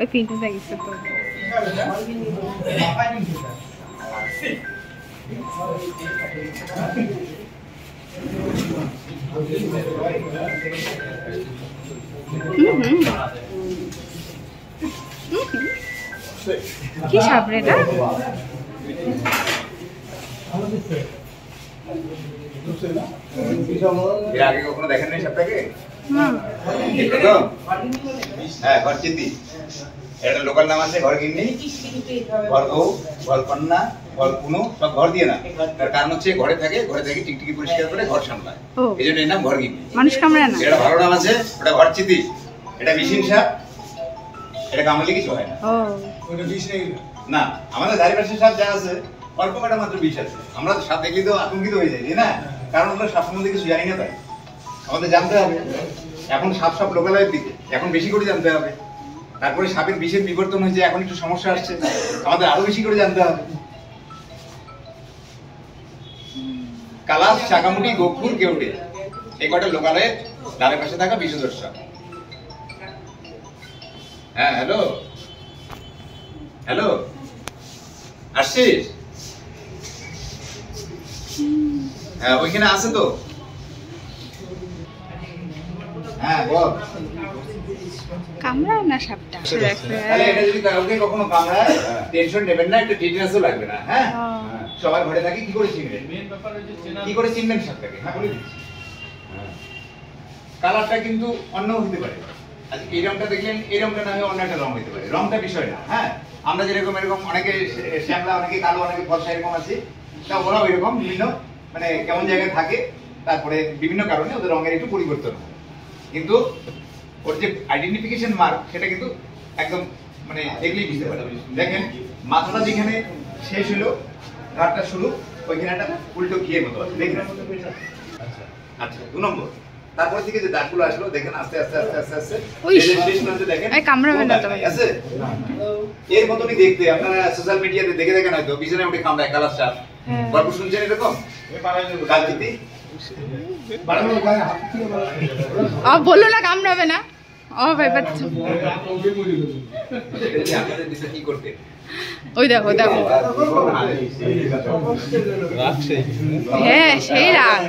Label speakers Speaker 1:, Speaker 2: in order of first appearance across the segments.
Speaker 1: ওই পিনটা দেখিস তো কি সাপ রে এটা
Speaker 2: আগে কখনো দেখেন নাই সাপটাকে? হ্যাঁ, ঘর চিন্তি এটা লোকাল নাম আছে, ঘর গিন্নি, ঘর বউ, ঘর কন্যা, ঘর কুনো, সব ঘর দিয়ে না। তার কারণ হচ্ছে ঘরে থাকে, ঘরে থেকে টিকটিকি পরিষ্কার করে ঘর সামলায়, এই জন্য এর নাম ঘর গিন্নি।
Speaker 1: মানুষ কামড়ায় না।
Speaker 2: এটা ভালো নাম আছে, ওটা ঘর চিন্তি, এটা বিশিন সাপ, এটা কামড়ালে কিছু হয় না। ওটা বিষ নেই না, আমাদের ধারে পাশে সাপ যা আছে অল্প কটা মাত্র বিষ আছে। আমরা তো সাপ দেখলে তো আতঙ্কিত হয়ে যাই, তাই না? কারণ আমরা সাপ সম্বন্ধে কিছু জানি না, তাই আমাদের জানতে হবে। এখন সাপ সব লোকালয়ের দিকে, এখন বেশি করে জানতে হবে। তারপরে সাপের বিষের বিবর্তন হয়েছে, এখন একটু সমস্যা আসছে, আমাদের আরো বেশি করে জানতে হবে। কালাস, চাকামুটি, গোপুর, কেউটে, এই কটা লোকালয়ের ধারে পাশে থাকা বিষধর সাপ। হ্যাঁ, হ্যালো হ্যালো, আসছিস? হ্যাঁ, ওইখানে আছে তো। হ্যাঁ, বল।
Speaker 1: কামড়ায় না সাপটা।
Speaker 2: তাহলে এটা যদি কাউকে কখনো কামড়ায়, টেনশন নেবেন না, একটু টিটেনাসও লাগবে না। হ্যাঁ, সবার ঘরে থাকে, কি করে চিনবেন? কি করে চিনবেন সাপটাকে? হ্যাঁ, বলে দিচ্ছি। কালারটা কিন্তু অন্য হতে পারে। আজকে এই রংটা দেখলেন, এই রংটা না হয়ে অন্য একটা রং হতে পারে। রংটা বিষয় না। হ্যাঁ, আমরা যেরকম এরকম অনেকে শ্যামলা, অনেকে কালো, অনেকে ফর্সা এরকম আছে, তা ওরাও এরকম বিভিন্ন মানে কেমন জায়গায় থাকে, তারপরে বিভিন্ন কারণে ওদের রঙের একটু পরিবর্তন হয়। কিন্তু ওর যে আইডেন্টিফিকেশন মার্ক, সেটা কিন্তু একদম মানে দেখলেই বুঝতে পারবে। দেখেন, মাথাটা যেখানে শেষ হলো, ঘাটটা শুরু, ওইখানে একটা উল্টো ঘিয়ের মতো আছে, দেখেন। আচ্ছা, 2 নম্বর, তারপর থেকে যে দাগগুলো আসলো, দেখেন আস্তে আস্তে আস্তে আস্তে আস্তে শেষ পর্যন্ত দেখেন
Speaker 1: কামড়াবে না তো
Speaker 2: আছে। এর মতনই দেখতে আপনারা সোশ্যাল মিডিয়াতে দেখে দেখেন, হয়তো বিছানায় উঠে কামড়ায় কালার সাপ। গল্প শুনছেন এরকম? কালচিতি
Speaker 1: বললো না কামড়াবে না। ও ভাই বাচ্চা,
Speaker 2: কি করতে?
Speaker 1: ওই দেখো দেখো, হ্যাঁ সেই রাগ।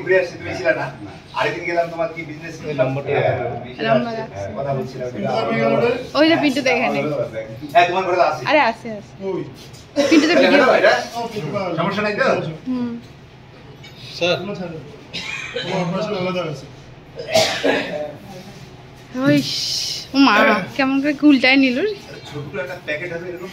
Speaker 2: ঘুরে আসছি, তুমি ছিল না? আরেকদিন গেলাম, তোমার কি বিজনেস কথা বলছিলাম।
Speaker 1: ওই যে পিন্টু এখানে।
Speaker 2: হ্যাঁ, তোমার ঘরে আছে?
Speaker 1: আরে আছে আছে, পিন্টুতে ভিডিও।
Speaker 2: সমস্যা নাই তো?
Speaker 3: স্যার
Speaker 1: ওই মা কেমন করে উল্টায় নিল।
Speaker 2: ছোট একটা প্যাকেট আছে এরকম।